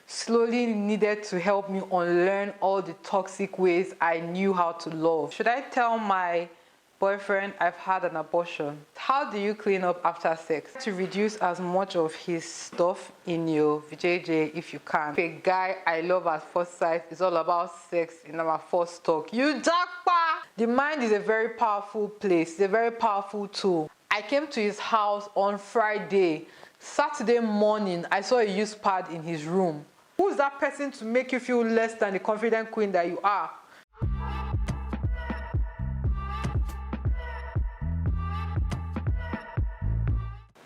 slowly needed to help me unlearn all the toxic ways I knew how to love. Should I tell my boyfriend I've had an abortion? How do you clean up after sex? To reduce as much of his stuff in your VJJ if you can. A guy I love at first sight is all about sex in our first talk. You jackpot! The mind is a very powerful place. It's a very powerful tool. I came to his house on Friday. Saturday morning, I saw a use pad in his room. Who's that person to make you feel less than the confident queen that you are?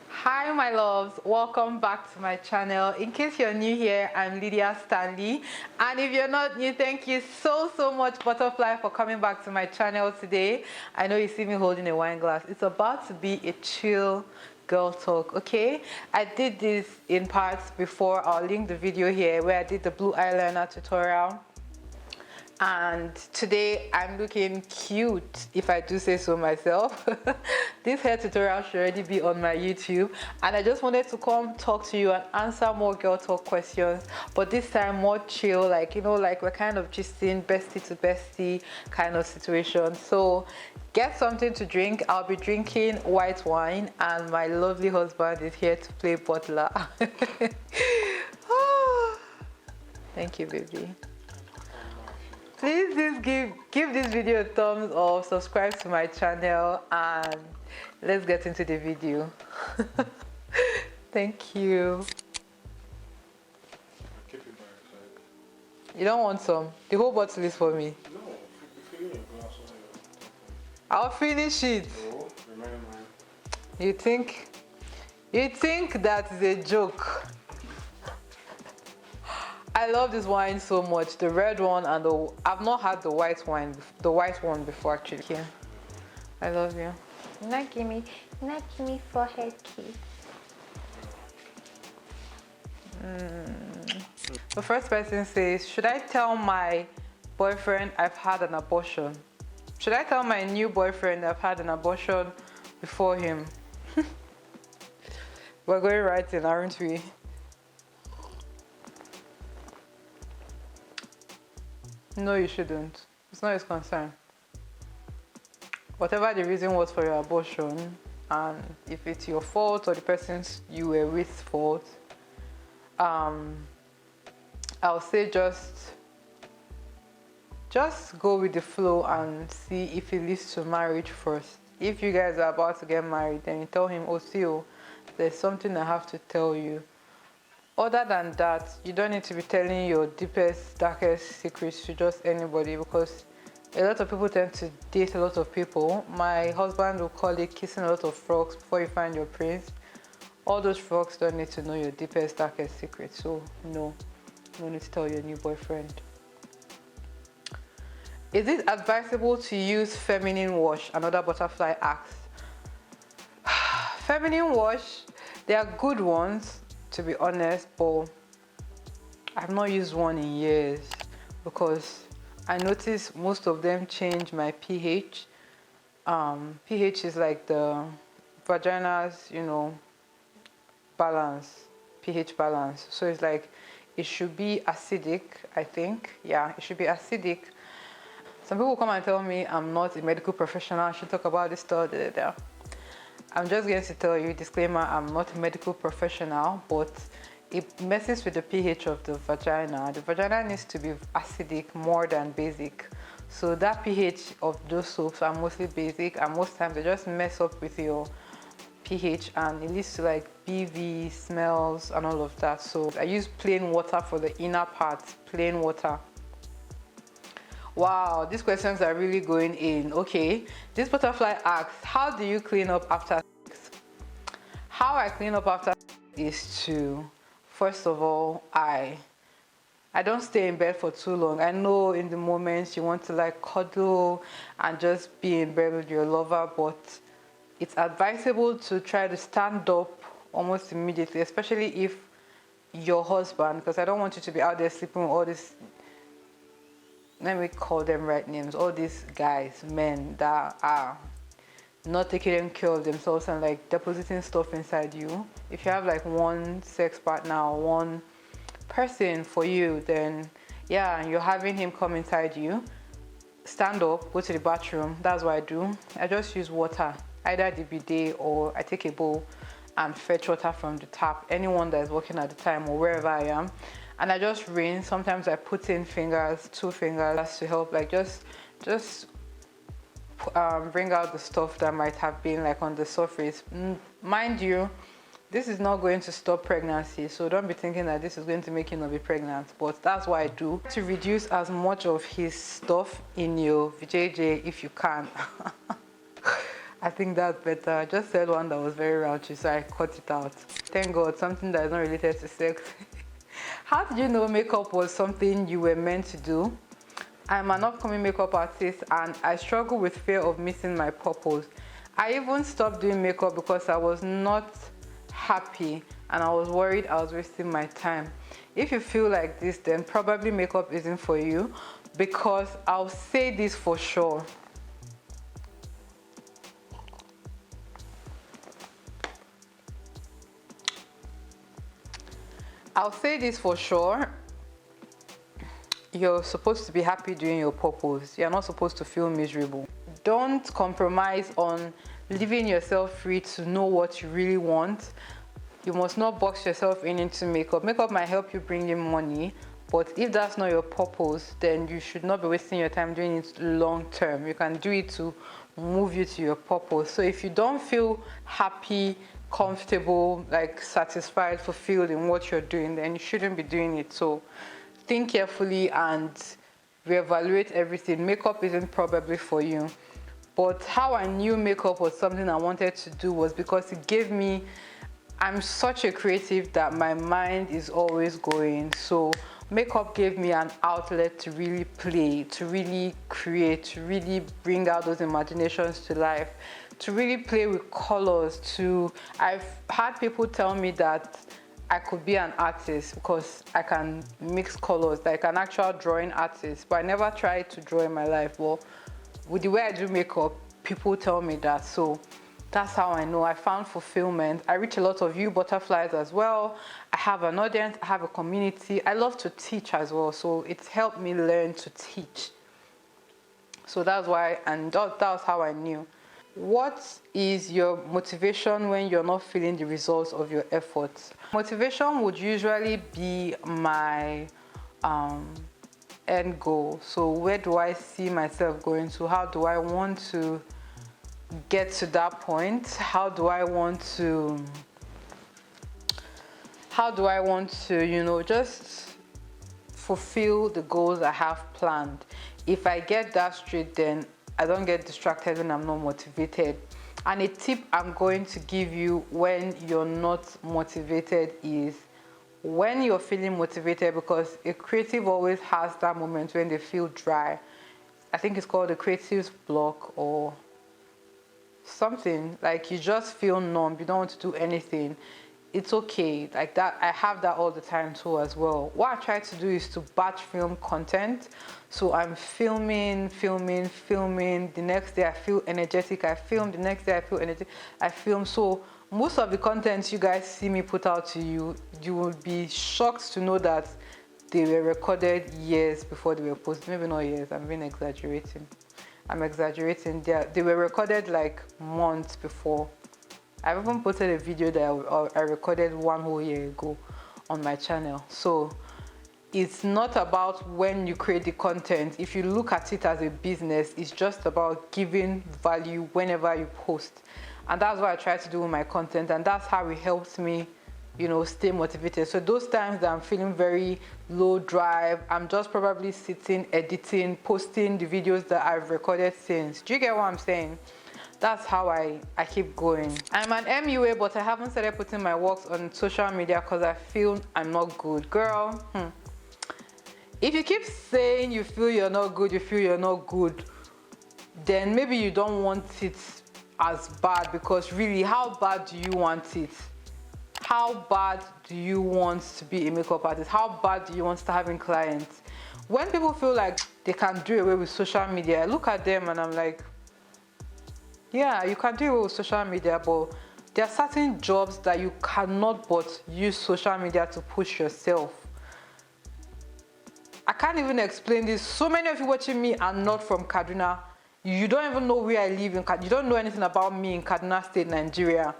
Hi my loves, welcome back to my channel. In case you're new here, I'm Lydia Stanley, and if you're not new, thank you so much Butterfly for coming back to my channel today. I know you see me holding a wine glass. It's about to be a chill girl talk, okay? I did this in parts before. I'll link the video here where I did the blue eyeliner tutorial. And today I'm looking cute, if I do say so myself. This hair tutorial should already be on my YouTube, and I just wanted to come talk to you and answer more girl talk questions, but this time more chill, like, you know, like we're kind of gisting, bestie to bestie kind of situation. So get something to drink. I'll be drinking white wine, and my lovely husband is here to play butler. Thank you, baby. Please just give this video a thumbs up, subscribe to my channel, and let's get into the video. Thank you. Keep it by your side. You don't want some? The whole bottle is for me. No, fill your glass on your. I'll finish it. No, remind mine. You think that is a joke? I love this wine so much, the red one and I've not had the white one before actually. Yeah. I love you. Not give me forehead kiss. The first person says, should I tell my boyfriend I've had an abortion? Should I tell my new boyfriend I've had an abortion before him? We're going right in, aren't we? No, you shouldn't. It's not his concern. Whatever the reason was for your abortion, and if it's your fault or the person's you were with fault, I'll say just go with the flow and see if it leads to marriage first. If you guys are about to get married, then you tell him, oh, Theo, there's something I have to tell you. Other than that, you don't need to be telling your deepest, darkest secrets to just anybody, because a lot of people tend to date a lot of people. My husband will call it kissing a lot of frogs before you find your prince. All those frogs don't need to know your deepest, darkest secrets. So no need to tell your new boyfriend. Is it advisable to use feminine wash? Another butterfly asks. Feminine wash, they are good ones, to be honest, but I've not used one in years because I noticed most of them change my pH. pH is like the vagina's, you know, balance, pH balance. So it's like it should be acidic, I think. Yeah, it should be acidic. Some people come and tell me I'm not a medical professional, I should talk about this stuff. I'm just going to tell you, disclaimer, I'm not a medical professional, but it messes with the pH of the vagina. The vagina needs to be acidic more than basic. So that pH of those soaps are mostly basic, and most times they just mess up with your pH and it leads to like BV, smells and all of that. So I use plain water for the inner part, plain water. Wow, these questions are really going in. Okay, this butterfly asks, how do you clean up after sex? How I clean up after sex is to, first of all, I don't stay in bed for too long. I know in the moments you want to like cuddle and just be in bed with your lover, but it's advisable to try to stand up almost immediately, especially if your husband, because I don't want you to be out there sleeping with all this, let me call them right names, all these guys, men that are not taking care of themselves and like depositing stuff inside you. If you have like one sex partner or one person for you, then yeah, you're having him come inside you, stand up, go to the bathroom. That's what I do. I just use water, either the bidet, or I take a bowl and fetch water from the tap, anyone that is working at the time or wherever I am, and I just rinse. Sometimes I put in fingers, 2 fingers, to help like just bring out the stuff that might have been like on the surface. Mind you, this is not going to stop pregnancy, so don't be thinking that this is going to make you not be pregnant, but that's what I do to reduce as much of his stuff in your vajayjay if you can. I think that's better. I just said one that was very raunchy, so I cut it out. Thank God, something that is not related to sex. How did you know makeup was something you were meant to do? I'm an upcoming makeup artist and I struggle with fear of missing my purpose. I even stopped doing makeup because I was not happy and I was worried I was wasting my time. If you feel like this, then probably makeup isn't for you, because I'll say this for sure. I'll say this for sure. You're supposed to be happy doing your purpose. You're not supposed to feel miserable. Don't compromise on leaving yourself free to know what you really want. You must not box yourself into makeup. Makeup might help you bring in money, but if that's not your purpose, then you should not be wasting your time doing it long term. You can do it to move you to your purpose. So if you don't feel happy, comfortable, like satisfied, fulfilled in what you're doing, then you shouldn't be doing it. So think carefully and reevaluate everything. Makeup isn't probably for you. But how I knew makeup was something I wanted to do was because it gave me, I'm such a creative that my mind is always going. So makeup gave me an outlet to really play, to really create, to really bring out those imaginations to life, to really play with colors. I've had people tell me that I could be an artist because I can mix colors, like an actual drawing artist, but I never tried to draw in my life. Well, with the way I do makeup, people tell me that, so that's how I know. I found fulfillment. I reach a lot of you butterflies as well. I have an audience, I have a community. I love to teach as well, so it's helped me learn to teach. So that's why, and that was how I knew. What is your motivation when you're not feeling the results of your efforts? Motivation would usually be my end goal. So where do I see myself going to? How do I want to get to that point? How do I want to, just fulfill the goals I have planned? If I get that straight, then I don't get distracted when I'm not motivated. And a tip I'm going to give you when you're not motivated is when you're feeling motivated, because a creative always has that moment when they feel dry. I think it's called the creative's block or something, like you just feel numb, you don't want to do anything. It's okay, like that. I have that all the time too as well. What I try to do is to batch film content. So I'm filming. The next day I feel energetic, I film. The next day I feel energetic, I film. So most of the content you guys see me put out to you, you will be shocked to know that they were recorded years before they were posted. Maybe not years, I'm exaggerating. They were recorded like months before. I've even posted a video that I recorded 1 whole year ago on my channel. So it's not about when you create the content. If you look at it as a business, it's just about giving value whenever you post. And that's what I try to do with my content, and that's how it helps me, stay motivated. So those times that I'm feeling very low drive, I'm just probably sitting, editing, posting the videos that I've recorded since. Do you get what I'm saying? That's how I keep going. I'm an MUA, but I haven't started putting my works on social media because I feel I'm not good. Girl, if you keep saying you feel you're not good, then maybe you don't want it as bad, because really, how bad do you want it? How bad do you want to be a makeup artist? How bad do you want to start having clients? When people feel like they can do away with social media, I look at them and I'm like, yeah, you can do it with social media, but there are certain jobs that you cannot but use social media to push yourself. I can't even explain this. So many of you watching me are not from Kaduna. You don't even know where I live in Kaduna. You don't know anything about me in Kaduna State, Nigeria.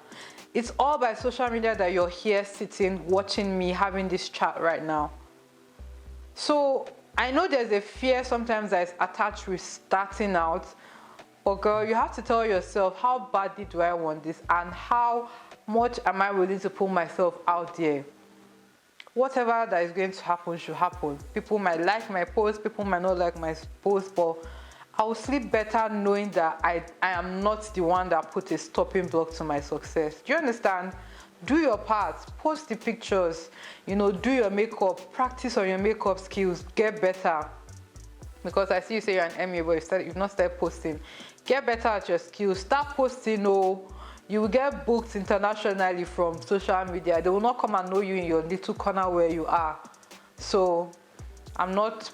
It's all by social media that you're here sitting, watching me, having this chat right now. So I know there's a fear sometimes that is attached with starting out. But girl, you have to tell yourself, how badly do I want this? And how much am I willing to put myself out there? Whatever that is going to happen should happen. People might like my post, people might not like my post, but I will sleep better knowing that I am not the one that put a stopping block to my success. Do you understand? Do your part, post the pictures, you know, do your makeup, practice on your makeup skills, get better. Because I see you say you're an MA, but you've not started posting. Get better at your skills, start posting. You will get booked internationally from social media. They will not come and know you in your little corner where you are. So I'm not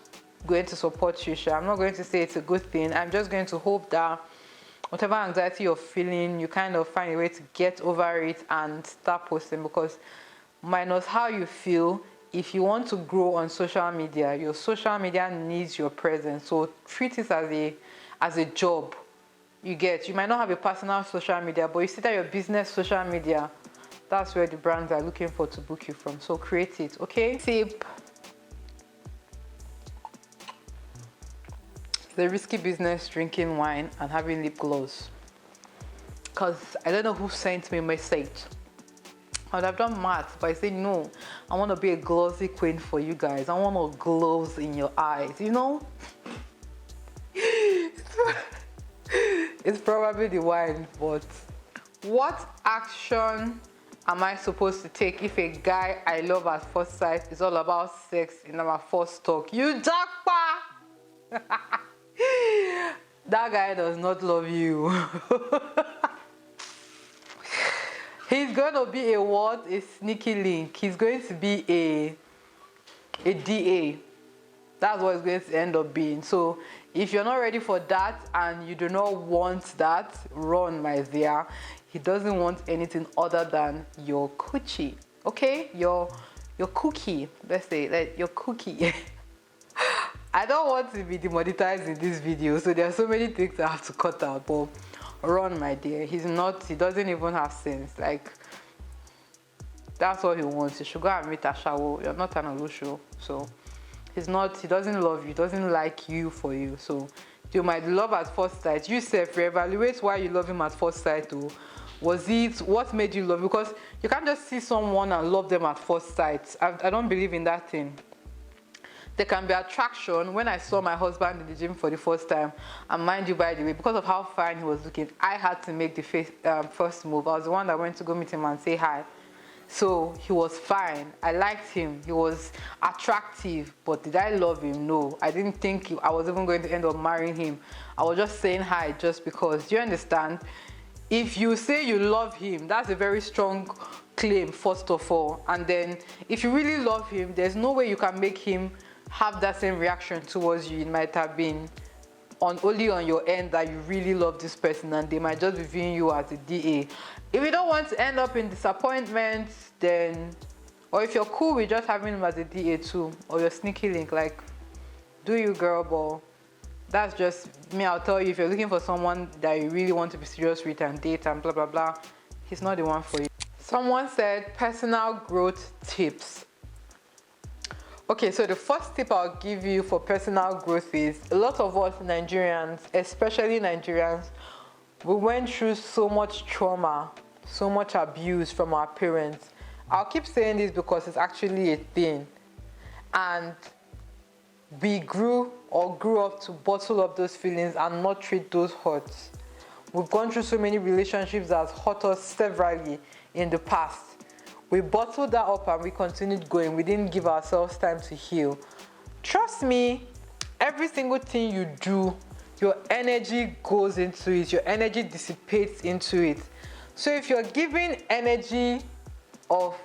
going to support you, I'm not going to say it's a good thing. I'm just going to hope that whatever anxiety you're feeling, you kind of find a way to get over it and start posting, because minus how you feel, if you want to grow on social media, your social media needs your presence. So treat it as a job. You might not have a personal social media, but you see that your business social media, that's where the brands are looking for to book you from. So create it, okay? Tip. The risky business, drinking wine and having lip gloss. Because I don't know who sent me a message. I would have done math, but I said no. I want to be a glossy queen for you guys. I want no glows in your eyes, you know? It's probably the wine, but what action am I supposed to take if a guy I love at first sight is all about sex in our first talk? You jackpot! That guy does not love you. He's going to be a what? A sneaky link. He's going to be a DA. That's what it's going to end up being. So if you're not ready for that and you do not want that, run, my dear. He doesn't want anything other than your coochie. Okay? Your cookie. Let's say that your cookie. I don't want to be demonetized in this video, so there are so many things I have to cut out, but run, my dear. He doesn't even have sense. Like, that's what he wants. He should go and meet Ashawo. You're not an Olusho, so he doesn't love you, he doesn't like you for you. So you might love at first sight. You self-reevaluate why you love him at first sight. Was it what made you love? Because you can't just see someone and love them at first sight. I don't believe in that thing. There can be attraction. When I saw my husband in the gym for the first time, and mind you, by the way, because of how fine he was looking, I had to make the first move. I was the one that went to go meet him and say hi. So he was fine. I liked him. He was attractive. But did I love him? No. I didn't think I was even going to end up marrying him. I was just saying hi just because. Do you understand? If you say you love him, that's a very strong claim, first of all. And then if you really love him, there's no way you can make him have that same reaction towards you. It might have been only on your end that you really love this person, and they might just be viewing you as a DA. If you don't want to end up in disappointment, then, or if you're cool with just having him as a DA too, or your sneaky link, like, do you, girl, but that's just me. I'll tell you, if you're looking for someone that you really want to be serious with and date and blah blah blah, he's not the one for you. Someone said personal growth tips. Okay, so the first tip I'll give you for personal growth is, a lot of us Nigerians, especially Nigerians, we went through so much trauma, so much abuse from our parents. I'll keep saying this because it's actually a thing. And we grew up to bottle up those feelings and not treat those hurts. We've gone through so many relationships that has hurt us severally in the past. We bottled that up and we continued going. We didn't give ourselves time to heal. Trust me, every single thing you do, your energy goes into it. Your energy dissipates into it. So if you're giving energy of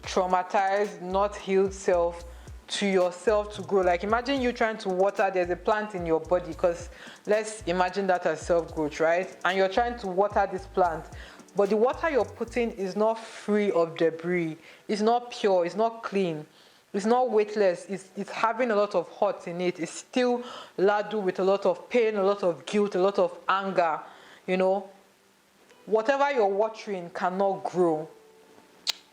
traumatized, not healed self to yourself to grow, like imagine you trying to water, there's a plant in your body, because let's imagine that as self-growth, right? And you're trying to water this plant, but the water you're putting is not free of debris, it's not pure, it's not clean. It's not weightless. It's having a lot of hurt in it. It's still ladu with a lot of pain, a lot of guilt, a lot of anger. You know, whatever you're watering cannot grow.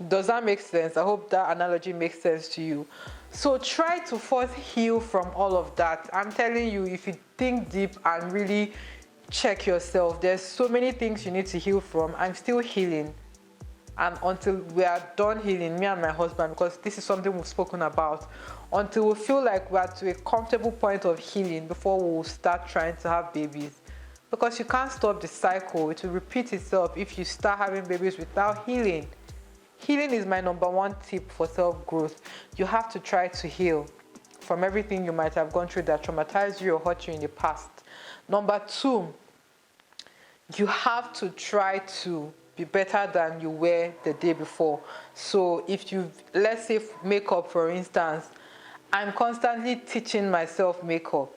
Does that make sense? I hope that analogy makes sense to you. So try to first heal from all of that. I'm telling you, if you think deep and really check yourself, there's so many things you need to heal from. I'm still healing. And until we are done healing, me and my husband, because this is something we've spoken about, until we feel like we are to a comfortable point of healing before we will start trying to have babies. Because you can't stop the cycle. It will repeat itself if you start having babies without healing. Healing is my number one tip for self-growth. You have to try to heal from everything you might have gone through that traumatized you or hurt you in the past. Number two, you have to try to be better than you were the day before. So if you, let's say makeup for instance, I'm constantly teaching myself makeup.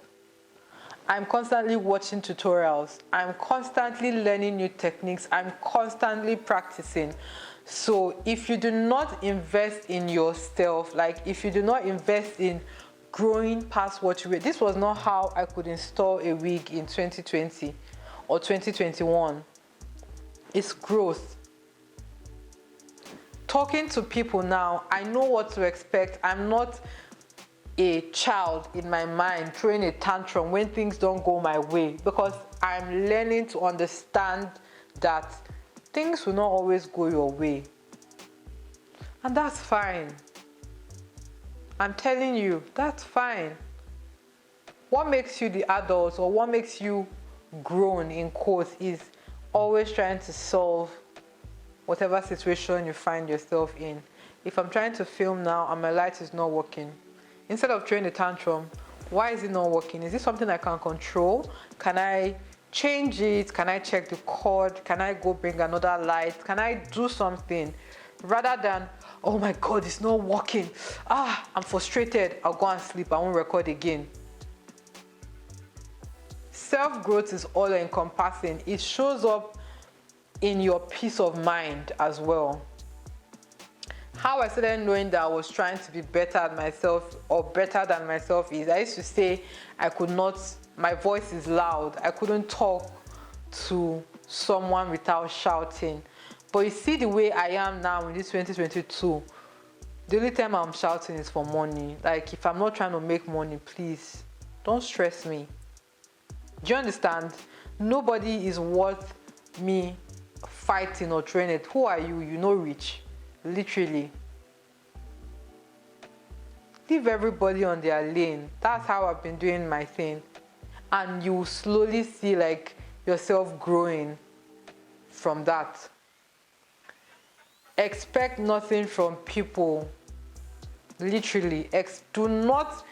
I'm constantly watching tutorials. I'm constantly learning new techniques. I'm constantly practicing. So if you do not invest in yourself, like if you do not invest in growing past what you were, this was not how I could install a wig in 2020 or 2021. It's growth. Talking to people now, I know what to expect. I'm not a child in my mind throwing a tantrum when things don't go my way, because I'm learning to understand that things will not always go your way. And that's fine. I'm telling you, that's fine. What makes you the adult, or what makes you grown in quotes, is always trying to solve whatever situation you find yourself in. If I'm trying to film now and my light is not working, instead of throwing a tantrum, why is it not working? Is this something I can control? Can I change it? Can I check the cord? Can I go bring another light? Can I do something? Rather than, oh my God, it's not working. I'm frustrated. I'll go and sleep. I won't record again. Self-growth is all encompassing. It shows up in your peace of mind as well. How I started knowing that I was trying to be better at myself or better than myself is, I used to say I could not, my voice is loud. I couldn't talk to someone without shouting. But you see the way I am now in this 2022, the only time I'm shouting is for money. Like if I'm not trying to make money, please don't stress me. Do you understand? Nobody is worth me fighting or training. Who are you? You know rich. Literally. Leave everybody on their lane. That's how I've been doing my thing. And you will slowly see like yourself growing from that. Expect nothing from people. Literally. Do not.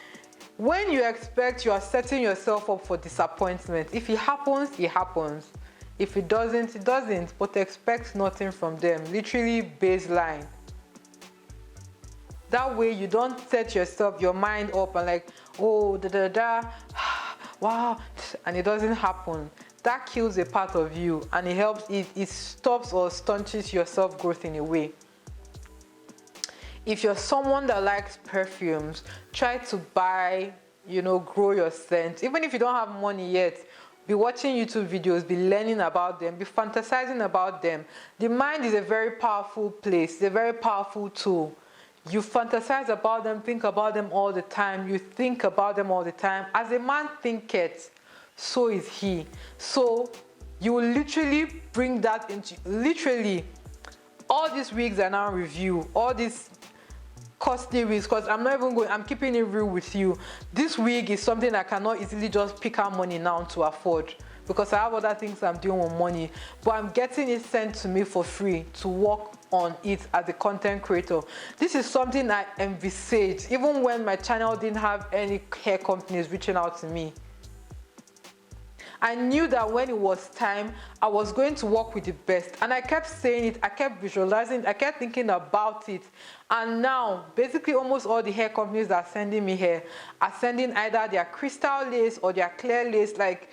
When you expect, you are setting yourself up for disappointment. If it happens, it happens. If it doesn't, it doesn't. But expect nothing from them. Literally baseline. That way you don't set your mind up and like, oh, wow, and it doesn't happen. That kills a part of you, and it helps, it stops or staunches your self-growth in a way. If you're someone that likes perfumes, try to buy, grow your scent. Even if you don't have money yet, be watching YouTube videos, be learning about them, be fantasizing about them. The mind is a very powerful place, it's a very powerful tool. You fantasize about them, think about them all the time. You think about them all the time. As a man thinketh, so is he. So you will literally bring that into, literally, all these wigs are now review, all these costly wigs, because I'm keeping it real with you. This wig is something I cannot easily just pick out money now to afford, because I have other things I'm doing with money, but I'm getting it sent to me for free to work on it as a content creator. This is something I envisaged even when my channel didn't have any hair companies reaching out to me. I knew that when it was time, I was going to work with the best, and I kept saying it, I kept visualizing it, I kept thinking about it. And now basically almost all the hair companies that are sending me hair are sending either their crystal lace or their clear lace, like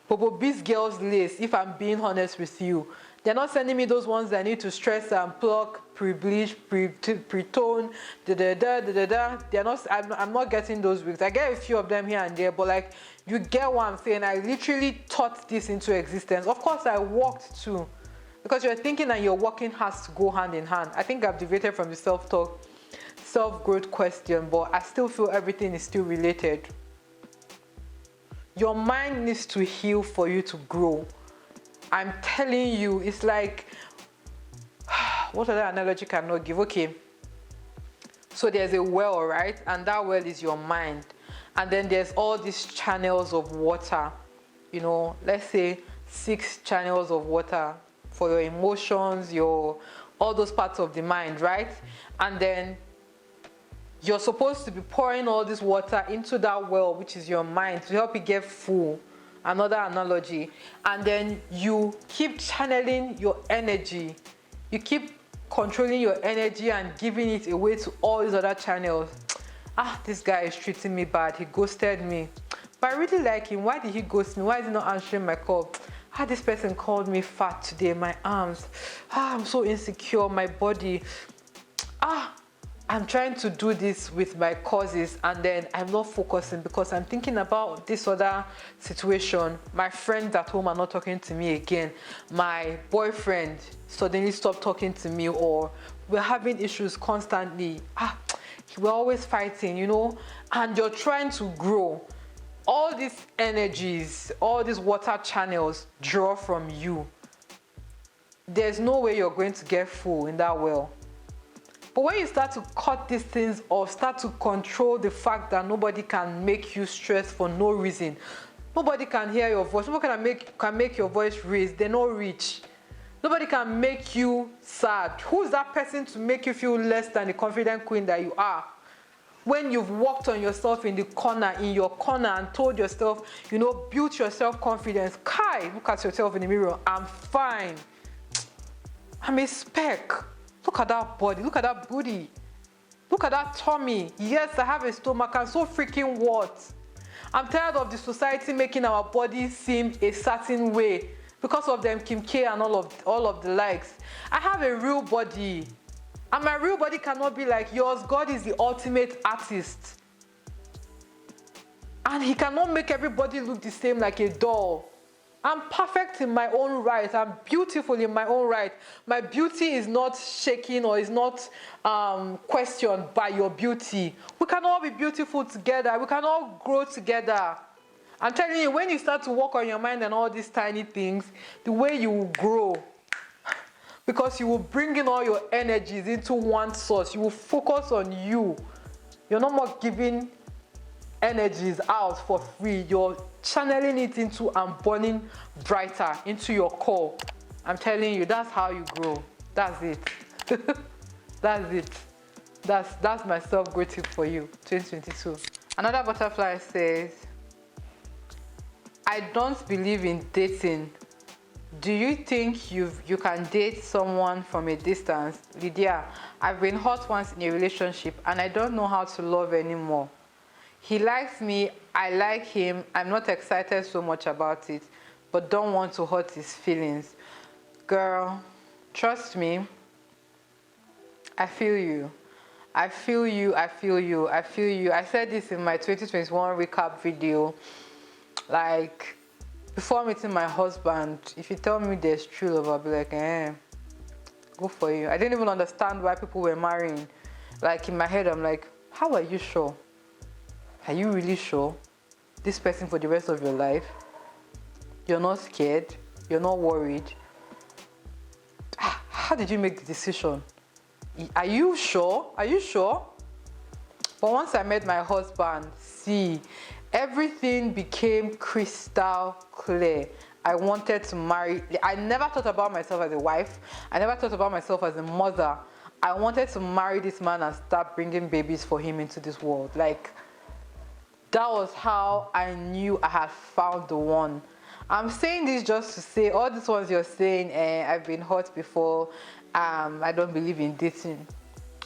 Bobo Beast Girls lace. If I'm being honest with you, They're not sending me those ones that I need to stress and pluck, pre-bleach, pre-tone, da-da-da. They're not, I'm not getting those wigs. I get a few of them here and there, but like, you get what I'm saying. I literally thought this into existence. Of course, I walked too. Because you're thinking and your walking has to go hand in hand. I think I've deviated from the self-talk, self-growth question, but I still feel everything is still related. Your mind needs to heal for you to grow. I'm telling you, it's like, what other analogy can I give? Okay, so there's a well, right? And that well is your mind. And then there's all these channels of water, you know, let's say 6 channels of water for your emotions, all those parts of the mind, right? And then you're supposed to be pouring all this water into that well, which is your mind, to help it get full. Another analogy. And then you keep channeling your energy. You keep controlling your energy and giving it away to all these other channels. This guy is treating me bad. He ghosted me. But I really like him. Why did he ghost me? Why is he not answering my call? This person called me fat today. My arms. I'm so insecure. My body. I'm trying to do this with my causes and then I'm not focusing because I'm thinking about this other situation. My friends at home are not talking to me again. My boyfriend suddenly stopped talking to me, or we're having issues constantly. We're always fighting, you know, and you're trying to grow. All these energies, all these water channels draw from you. There's no way you're going to get full in that well. But when you start to cut these things off, start to control the fact that nobody can make you stress for no reason. Nobody can hear your voice. Nobody can make your voice raise. They're not rich. Nobody can make you sad. Who's that person to make you feel less than the confident queen that you are? When you've worked on yourself in your corner and told yourself, you know, built your self-confidence. Kai, look at yourself in the mirror. I'm fine. I'm a speck. Look at that body. Look at that booty. Look at that tummy. Yes, I have a stomach. And so freaking what? I'm tired of the society making our bodies seem a certain way because of them Kim K and all of the likes. I have a real body. And my real body cannot be like yours. God is the ultimate artist. And he cannot make everybody look the same like a doll. I'm perfect in my own right. I'm beautiful in my own right. My beauty is not shaken or is not questioned by your beauty. We can all be beautiful together. We can all grow together. I'm telling you, when you start to work on your mind and all these tiny things, the way you will grow, because you will bring in all your energies into one source. You will focus on you. You're no more giving energies out for free. You're channeling it into and burning brighter into your core. I'm telling you, that's how you grow. That's it. That's it. That's my self-growth tip for you, 2022. Another butterfly says, I don't believe in dating. Do you think you can date someone from a distance? Lydia, I've been hurt once in a relationship and I don't know how to love anymore. He likes me, I like him, I'm not excited so much about it, but don't want to hurt his feelings. Girl, trust me, I feel you. I feel you, I feel you, I feel you. I said this in my 2021 recap video. Like, before meeting my husband, if you tell me there's true love, I'll be like, go for you. I didn't even understand why people were marrying. Like, in my head, I'm like, how are you sure? Are you really sure? This person for the rest of your life? You're not scared? You're not worried? How did you make the decision? Are you sure? Are you sure? But once I met my husband, see, everything became crystal clear. I wanted to marry. I never thought about myself as a wife. I never thought about myself as a mother. I wanted to marry this man and start bringing babies for him into this world. Like, that was how I knew I had found the one. I'm saying this just to say, all these ones you're saying, I've been hurt before, I don't believe in dating.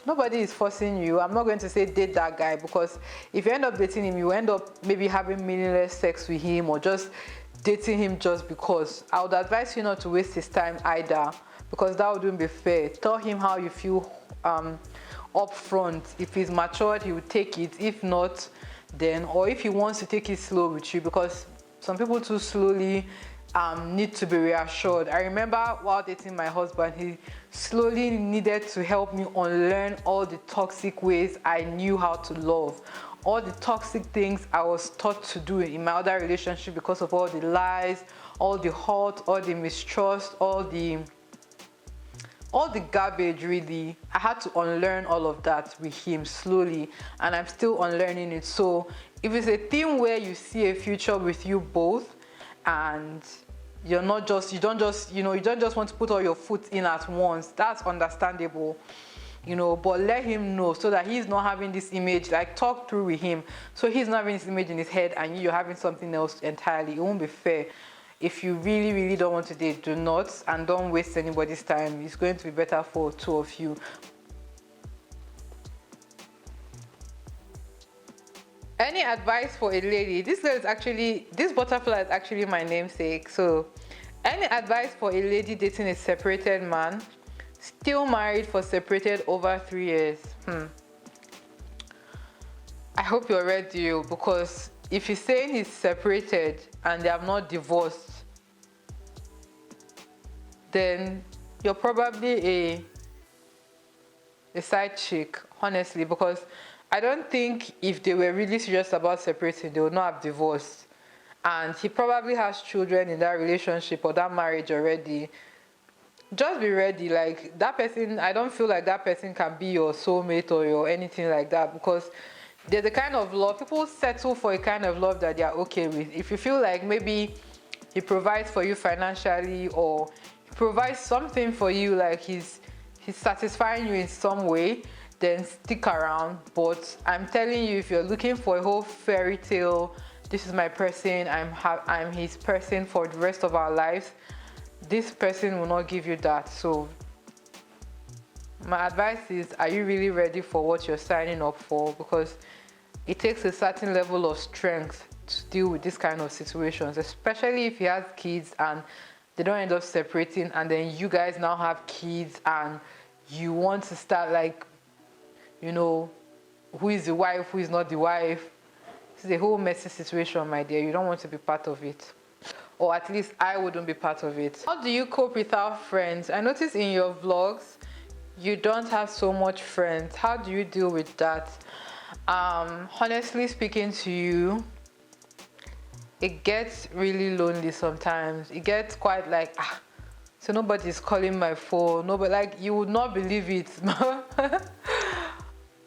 Nobody is forcing you. I'm not going to say date that guy, because if you end up dating him, you end up maybe having meaningless sex with him, or just dating him just because. I would advise you not to waste his time either, because that wouldn't be fair. Tell him how you feel up front. If he's matured, he will take it. If not, then, or if he wants to take it slow with you, because some people too slowly need to be reassured. I remember while dating my husband, he slowly needed to help me unlearn all the toxic ways I knew how to love, all the toxic things I was taught to do in my other relationship because of all the lies, all the hurt, all the mistrust, all the garbage. Really, I had to unlearn all of that with him slowly, and I'm still unlearning it. So if it's a thing where you see a future with you both, and you don't just want to put all your foot in at once, that's understandable, but let him know, so that he's not having this image. Like, talk through with him, so he's not having this image in his head and you're having something else entirely. It won't be fair. If you really, really don't want to date, do not, and don't waste anybody's time. It's going to be better for two of you. Any advice for a lady? This butterfly is actually my namesake. So, any advice for a lady dating a separated man, still married for separated over 3 years? I hope you're ready, because if you're saying he's separated and they have not divorced, then you're probably a side chick, honestly, because I don't think if they were really serious about separating, they would not have divorced. And he probably has children in that relationship or that marriage already. Just be ready. Like, that person, I don't feel like that person can be your soulmate or your anything like that, because there's a kind of love, people settle for a kind of love that they are okay with. If you feel like maybe he provides for you financially, or he provides something for you, like he's satisfying you in some way, then stick around. But I'm telling you, if you're looking for a whole fairy tale, this is my person, I'm his person for the rest of our lives, this person will not give you that. So my advice is, are you really ready for what you're signing up for? Because it takes a certain level of strength to deal with this kind of situations, especially if he has kids and they don't end up separating, and then you guys now have kids and you want to start, like, who is the wife, who is not the wife. It's a whole messy situation, my dear. You don't want to be part of it. Or at least I wouldn't be part of it. How do you cope without friends? I notice in your vlogs, you don't have so much friends. How do you deal with that? Honestly speaking to you, it gets really lonely sometimes. It gets quite like, so nobody's calling my phone. Nobody, like, you would not believe it.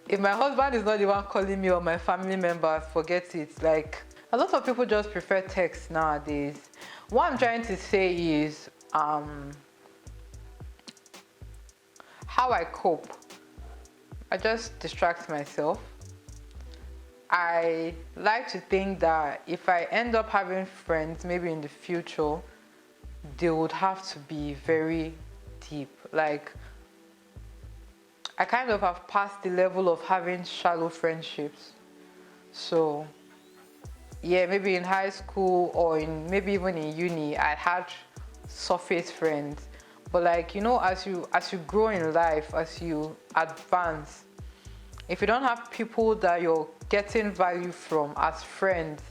If my husband is not the one calling me, or my family members, forget it. Like, a lot of people just prefer text nowadays. What I'm trying to say is, how I cope. I just distract myself. I like to think that if I end up having friends, maybe in the future, they would have to be very deep. Like, I kind of have passed the level of having shallow friendships. So yeah, maybe in high school or maybe even in uni, I had surface friends. But like, as you grow in life, as you advance, if you don't have people that you're getting value from as friends,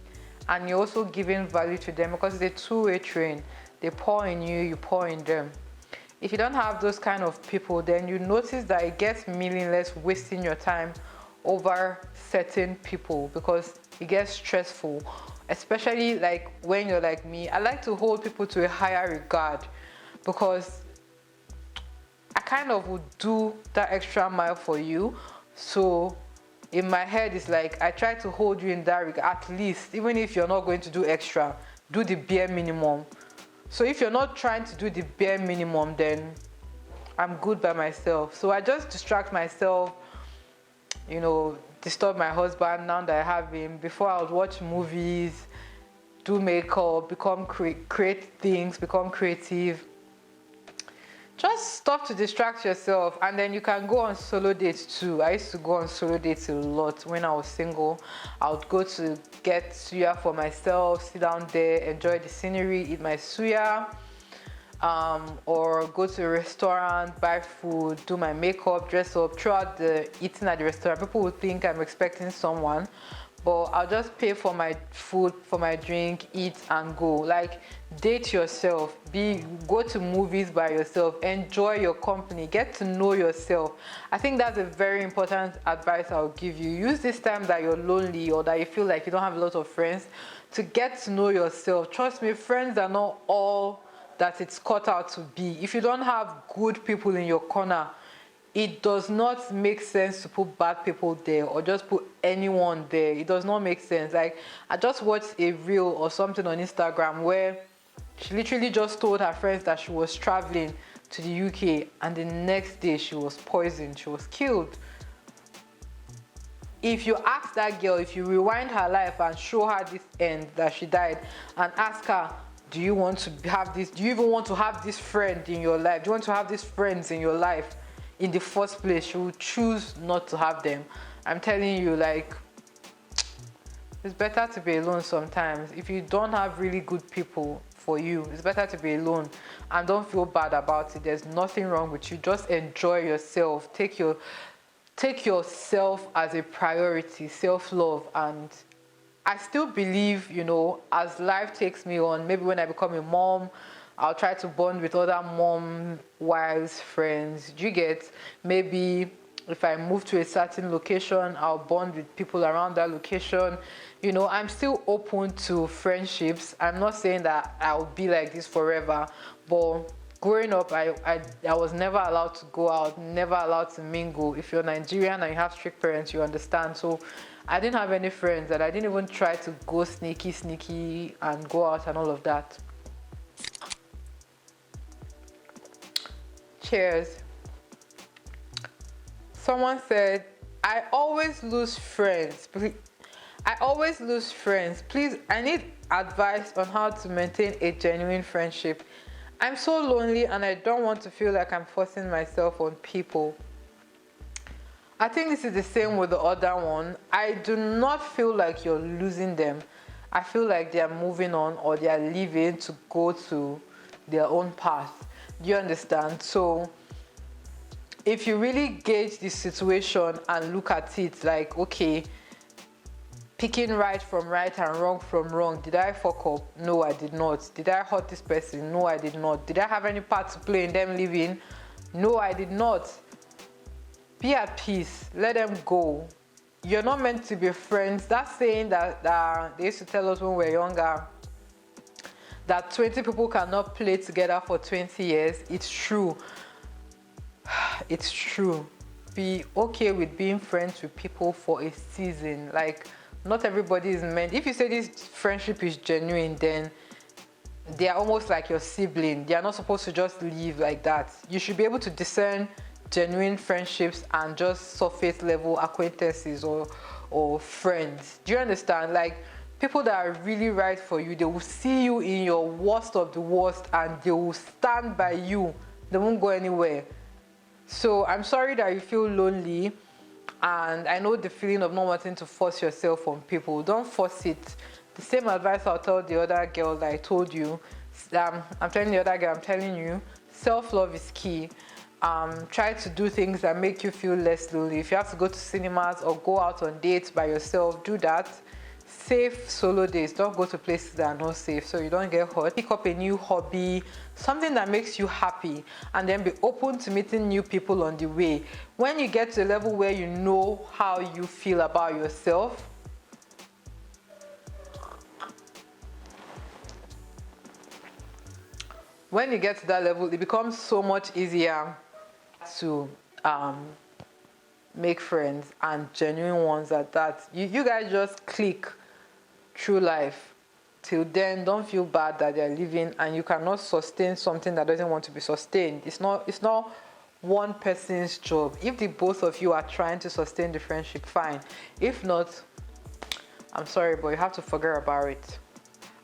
and you're also giving value to them, because it's a two-way train. They pour in you, you pour in them. If you don't have those kind of people, then you notice that it gets meaningless wasting your time over certain people, because it gets stressful, especially like when you're like me. I like to hold people to a higher regard, because I kind of would do that extra mile for you. So in my head, it's like I try to hold you in that regard, at least, even if you're not going to do extra, do the bare minimum. So if you're not trying to do the bare minimum, then I'm good by myself. So I just distract myself, disturb my husband now that I have him. Before, I would watch movies, do makeup, create things, become creative, just stop to distract yourself, and then you can go on solo dates too. I used to go on solo dates a lot when I was single. I would go to get suya for myself, sit down there, enjoy the scenery, eat my suya, or go to a restaurant, buy food, do my makeup, dress up. Throughout the eating at the restaurant, people would think I'm expecting someone, but I'll just pay for my food, for my drink, eat and go. Like, date yourself, go to movies by yourself, enjoy your company, get to know yourself. I think that's a very important advice I'll give you. Use this time that you're lonely or that you feel like you don't have a lot of friends to get to know yourself. Trust me, friends are not all that it's cut out to be. If you don't have good people in your corner, it does not make sense to put bad people there or just put anyone there. It does not make sense. Like, I just watched a reel or something on Instagram where she literally just told her friends that she was traveling to the UK, and the next day she was poisoned, she was killed. If you ask that girl, if you rewind her life and show her this end that she died, and ask her, do you want to have this, do you even want to have this friend in your life, do you want to have these friends in your life in the first place, she will choose not to have them. I'm telling you, like, it's better to be alone sometimes. If you don't have really good people for you, it's better to be alone, and don't feel bad about it. There's nothing wrong with you. Just enjoy yourself. Take yourself as a priority, self-love. And I still believe, you know, as life takes me on, maybe when I become a mom, I'll try to bond with other mom, wives, friends. Do you get? Maybe if I move to a certain location, I'll bond with people around that location. You know, I'm still open to friendships. I'm not saying that I'll be like this forever, but growing up, I was never allowed to go out, never allowed to mingle. If you're Nigerian and you have strict parents, you understand. So I didn't have any friends, and I didn't even try to go sneaky and go out and all of that. Cheers. Someone said, I always lose friends. Please, I need advice on how to maintain a genuine friendship. I'm so lonely and I don't want to feel like I'm forcing myself on people. I think this is the same with the other one. I do not feel like you're losing them. I feel like they are moving on, or they are leaving to go to their own path. Do you understand? So if you really gauge the situation and look at it like, okay, picking right from right and wrong from wrong, did I fuck up? No, I did not. Did I hurt this person? No, I did not. Did I have any part to play in them leaving? No, I did not. Be at peace. Let them go. You're not meant to be friends. That saying that they used to tell us when we were younger, that 20 people cannot play together for 20 years. It's true. It's true. Be okay with being friends with people for a season. Like, not everybody is meant. If you say this friendship is genuine, then they are almost like your sibling. They are not supposed to just leave like that. You should be able to discern genuine friendships and just surface level acquaintances or friends. Do you understand? Like, people that are really right for you, they will see you in your worst of the worst and they will stand by you. They won't go anywhere. So I'm sorry that you feel lonely, and I know the feeling of not wanting to force yourself on people. Don't force it. The same advice I'll tell the other girl that I told you. I'm telling the other girl, I'm telling you, self-love is key. Try to do things that make you feel less lonely. If you have to go to cinemas or go out on dates by yourself, do that. Safe solo days. Don't go to places that are not safe so you don't get hurt. Pick up a new hobby, something that makes you happy, and then be open to meeting new people on the way. When you get to a level where you know how you feel about yourself, when you get to that level, it becomes so much easier to make friends, and genuine ones at that. You guys just click through life. Till then, don't feel bad that they're leaving and you cannot sustain something that doesn't want to be sustained. It's not one person's job. If the both of you are trying to sustain the friendship, fine. If not, I'm sorry, but you have to forget about it.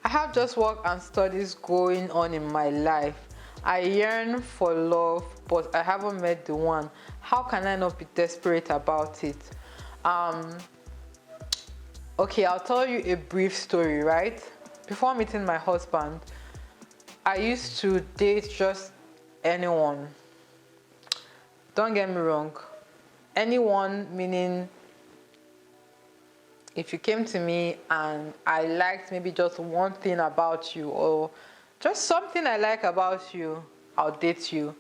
I have just work and studies going on in my life, I yearn for love, but I haven't met the one. How can I not be desperate about it? Okay, I'll tell you a brief story, right? Before meeting my husband, I used to date just anyone. Don't get me wrong. Anyone meaning if you came to me and I liked maybe just one thing about you or just something I like about you, I'll date you.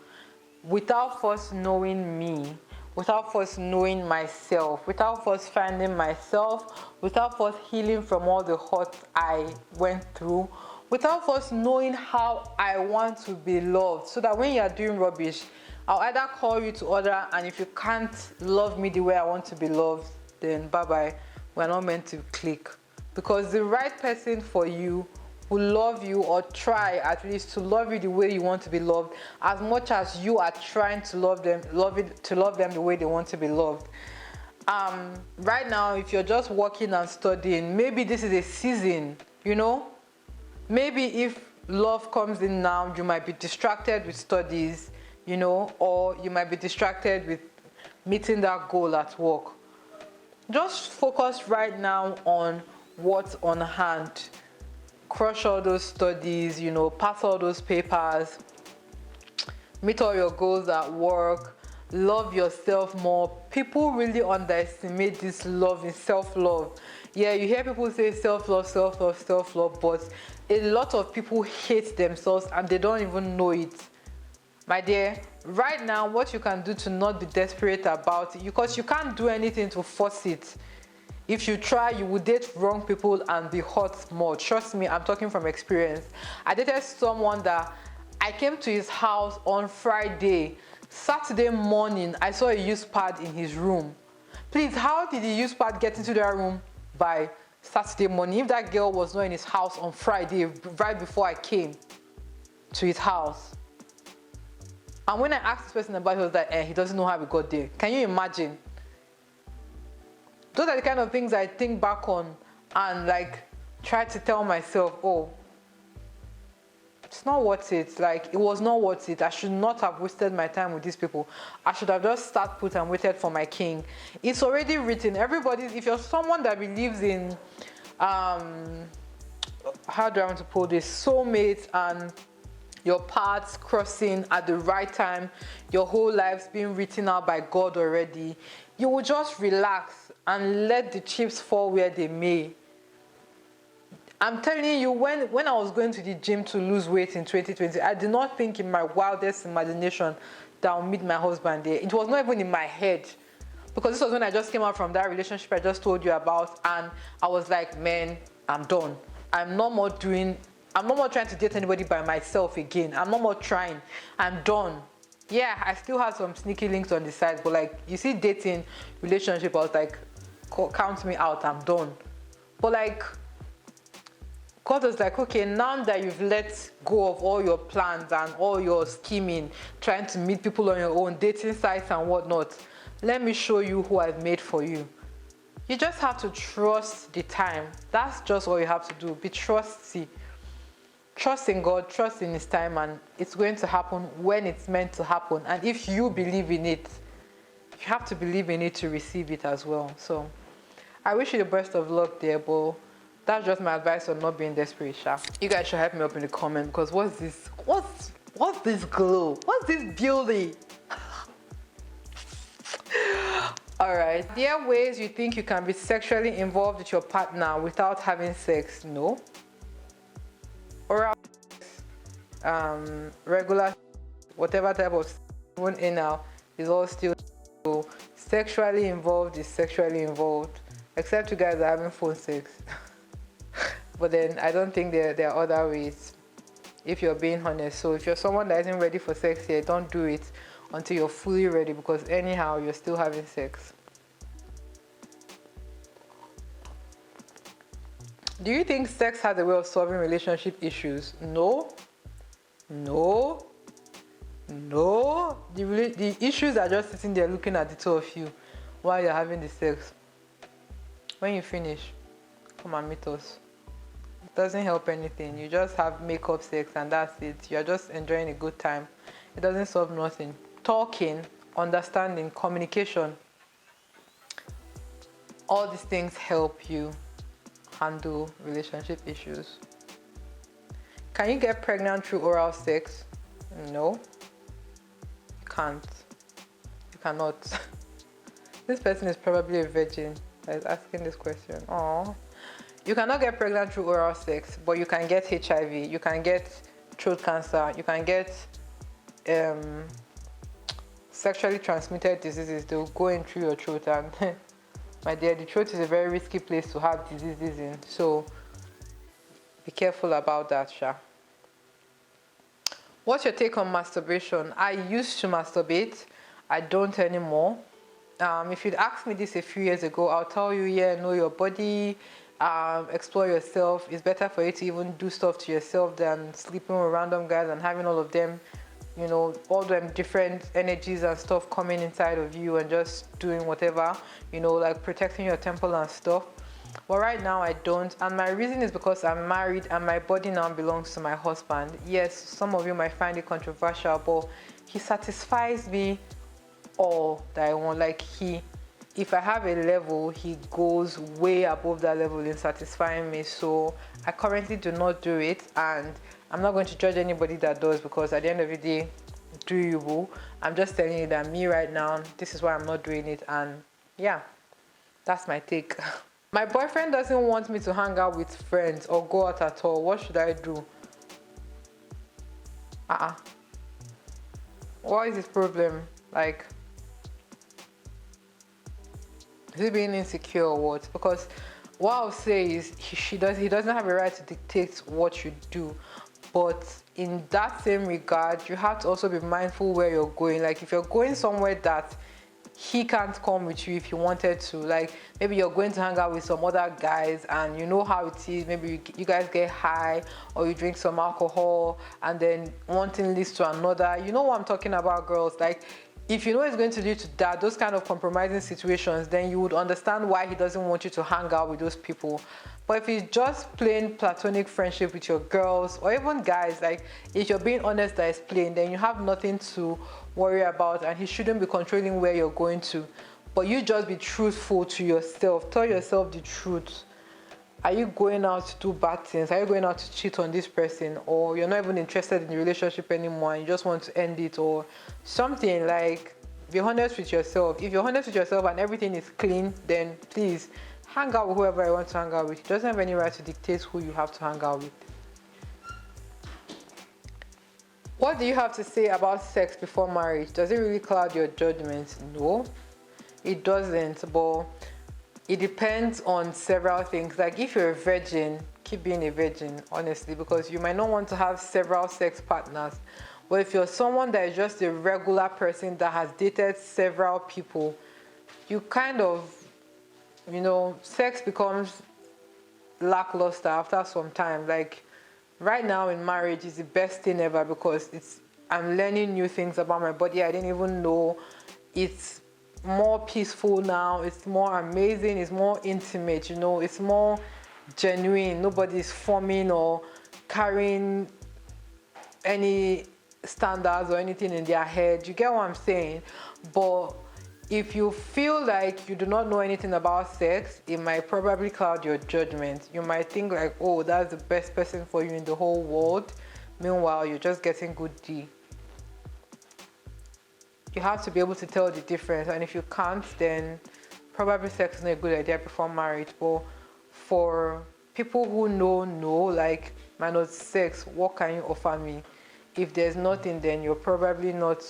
Without first knowing me, without first knowing myself, without first finding myself, without first healing from all the hurt I went through, without first knowing how I want to be loved, so that when you are doing rubbish, I'll either call you to order, and if you can't love me the way I want to be loved, then bye-bye. We're not meant to click. Because the right person for you will love you, or try at least to love you the way you want to be loved, as much as you are trying to love them the way they want to be loved. Right now, if you're just working and studying, maybe this is a season, you know. Maybe if love comes in now, you might be distracted with studies, you know, or you might be distracted with meeting that goal at work. Just focus right now on what's on hand. Crush all those studies, you know, pass all those papers, meet all your goals at work, love yourself more. People really underestimate this love and self-love. Yeah, you hear people say self-love, self-love, self-love, but a lot of people hate themselves and they don't even know it. My dear, right now, what you can do to not be desperate about it, because you can't do anything to force it. If you try, you will date wrong people and be hurt more. Trust me, I'm talking from experience. I dated someone that I came to his house on Friday. Saturday morning, I saw a use pad in his room. Please, how did the use pad get into their room by Saturday morning? If that girl was not in his house on Friday, right before I came to his house. And when I asked this person about it, he was like, he doesn't know how we got there. Can you imagine? Those are the kind of things I think back on and like try to tell myself, oh, it's not worth it. Like, it was not worth it. I should not have wasted my time with these people. I should have just sat put and waited for my king. It's already written. Everybody, if you're someone that believes in, how do I want to put this, soulmates and your paths crossing at the right time, your whole life's being written out by God already, you will just relax and let the chips fall where they may. I'm telling you, when I was going to the gym to lose weight in 2020, I did not think in my wildest imagination that I'll meet my husband there. It was not even in my head. Because this was when I just came out from that relationship I just told you about, and I was like, man, I'm done. I'm no more trying to date anybody by myself again. I'm no more trying. I'm done. Yeah, I still have some sneaky links on the side, but like, you see, dating, relationship, I was like, count me out, I'm done. But like, God was like, okay, now that you've let go of all your plans and all your scheming, trying to meet people on your own, dating sites and whatnot, let me show you who I've made for you. You just have to trust the time. That's just all you have to do. Be trusty. Trust in God, trust in His time, and it's going to happen when it's meant to happen. And if you believe in it, you have to believe in it to receive it as well. So I wish you the best of luck there, but that's just my advice on not being desperate, Sha. You guys should help me up in the comment, because what's this glow? What's this beauty? Alright. There are ways you think you can be sexually involved with your partner without having sex. No. Oral sex, regular, whatever type of even anal is all still so sexually involved is sexually involved. Except you guys are having phone sex. But then I don't think there are other ways, if you're being honest. So if you're someone that isn't ready for sex yet, don't do it until you're fully ready, because anyhow you're still having sex. Do you think sex has a way of solving relationship issues? No. No. No. The issues are just sitting there looking at the two of you while you're having the sex. When you finish, come and meet us. Doesn't help anything. You just have makeup sex and that's it. You're just enjoying a good time. It doesn't solve nothing. Talking, understanding, communication, all these things help you handle relationship issues. Can you get pregnant through oral sex? No. You can't. You cannot. This person is probably a virgin that is asking this question. Oh. You cannot get pregnant through oral sex, but you can get HIV, you can get throat cancer, you can get sexually transmitted diseases. They'll go in through your throat, and my dear, the throat is a very risky place to have diseases in, so be careful about that, Sha. What's your take on masturbation? I used to masturbate. I don't anymore. If you'd asked me this a few years ago, I'll tell you, yeah, know your body, explore yourself. It's better for you to even do stuff to yourself than sleeping with random guys and having all of them, you know, all them different energies and stuff coming inside of you and just doing whatever, you know, like protecting your temple and stuff. But right now I don't, and my reason is because I'm married and my body now belongs to my husband. Yes, some of you might find it controversial, but he satisfies me all that I want. Like, if I have a level, he goes way above that level in satisfying me. So I currently do not do it, and I'm not going to judge anybody that does, because at the end of the day, do you, boo? I'm just telling you that me right now, this is why I'm not doing it, and yeah, that's my take. My boyfriend doesn't want me to hang out with friends or go out at all. What should I do? What is his problem? Like, is he being insecure or what? Because what I'll say is he doesn't have a right to dictate what you do. But in that same regard, you have to also be mindful where you're going. Like, if you're going somewhere that he can't come with you if he wanted to, like maybe you're going to hang out with some other guys and you know how it is, maybe you guys get high or you drink some alcohol and then one thing leads to another. You know what I'm talking about, girls? Like, if you know it's going to lead to that, those kind of compromising situations, then you would understand why he doesn't want you to hang out with those people. But if it's just plain platonic friendship with your girls or even guys, like if you're being honest that it's plain, then you have nothing to worry about and he shouldn't be controlling where you're going to. But you just be truthful to yourself. Tell yourself the truth. Are you going out to do bad things? Are you going out to cheat on this person? Or you're not even interested in the relationship anymore and you just want to end it or something? Like, be honest with yourself. If you're honest with yourself and everything is clean, then please hang out with whoever you want to hang out with. He doesn't have any right to dictate who you have to hang out with. What do you have to say about sex before marriage? Does it really cloud your judgment? No, it doesn't, but it depends on several things. Like, if you're a virgin, keep being a virgin, honestly, because you might not want to have several sex partners. But if you're someone that is just a regular person that has dated several people, you kind of, you know, sex becomes lackluster after some time. Like, right now in marriage is the best thing ever because I'm learning new things about my body I didn't even know. It's more peaceful now, it's more amazing, it's more intimate, you know, it's more genuine. Nobody's forming or carrying any standards or anything in their head. You get what I'm saying? But if you feel like you do not know anything about sex, it might probably cloud your judgment. You might think like, oh, that's the best person for you in the whole world. Meanwhile, you're just getting good D. You have to be able to tell the difference. And if you can't, then probably sex is not a good idea before marriage. But for people who know, like, minus sex, what can you offer me? If there's nothing, then you're probably not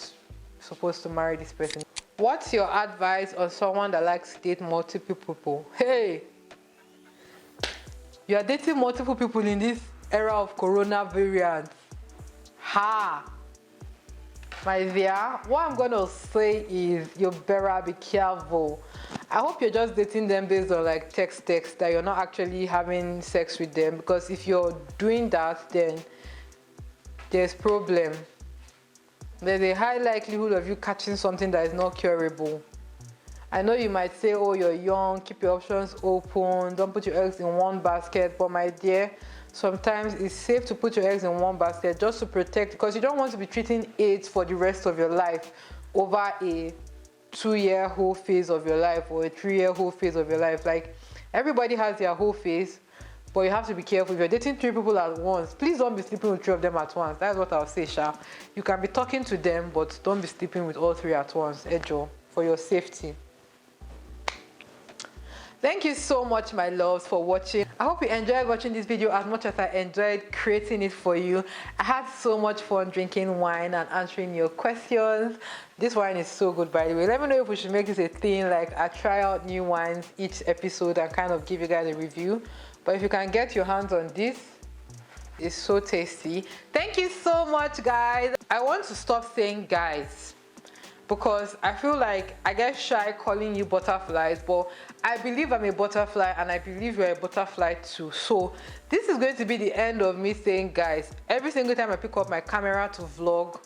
supposed to marry this person. What's your advice on someone that likes to date multiple people? Hey, you are dating multiple people in this era of corona variant. Ha! My dear, what I'm gonna say is you better be careful. I hope you're just dating them based on like text, that you're not actually having sex with them, because if you're doing that, then there's problem. There's a high likelihood of you catching something that is not curable. I know you might say, oh, you're young, keep your options open, don't put your eggs in one basket, but my dear, sometimes it's safe to put your eggs in one basket just to protect, because you don't want to be treating AIDS for the rest of your life over a 2-year whole phase of your life or a 3-year whole phase of your life. Like, everybody has their whole phase, but you have to be careful. If you're dating 3 people at once, please don't be sleeping with 3 of them at once. That's what I'll say, Sha. You can be talking to them, but don't be sleeping with all 3 at once, Ejo, for your safety. Thank you so much, my loves, for watching. I hope you enjoyed watching this video as much as I enjoyed creating it for you. I had so much fun drinking wine and answering your questions. This wine is so good, by the way. Let me know if we should make this a thing, like I try out new wines each episode and kind of give you guys a review. But if you can get your hands on this, it's so tasty. Thank you so much, guys. I want to stop saying guys, because I feel like I get shy calling you butterflies, but I believe I'm a butterfly and I believe you're a butterfly too. So this is going to be the end of me saying guys. Every single time I pick up my camera to vlog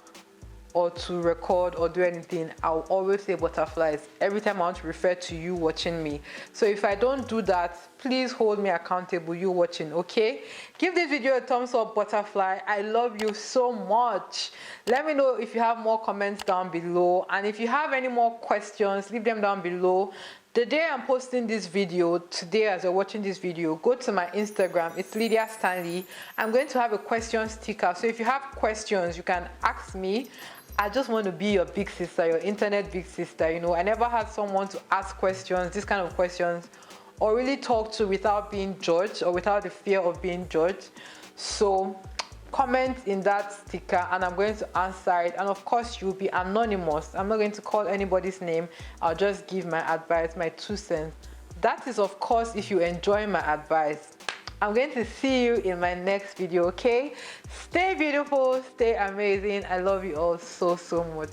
or to record or do anything, I'll always say butterflies every time I want to refer to you watching me. So if I don't do that, please hold me accountable, you watching, okay? Give this video a thumbs up, butterfly. I love you so much. Let me know if you have more comments down below, and if you have any more questions, leave them down below. The day I'm posting this video, today as you're watching this video, go to my Instagram. It's LYDIA STANLEY. I'm going to have a question sticker. So if you have questions, you can ask me. I just want to be your big sister, your internet big sister. You know, I never had someone to ask questions, this kind of questions, or really talk to without being judged or without the fear of being judged. So comment in that sticker and I'm going to answer it, and of course you'll be anonymous. I'm not going to call anybody's name. I'll just give my advice, my 2 cents. That is of course if you enjoy my advice. I'm going to see you in my next video, okay? Stay beautiful, stay amazing. I love you all so much.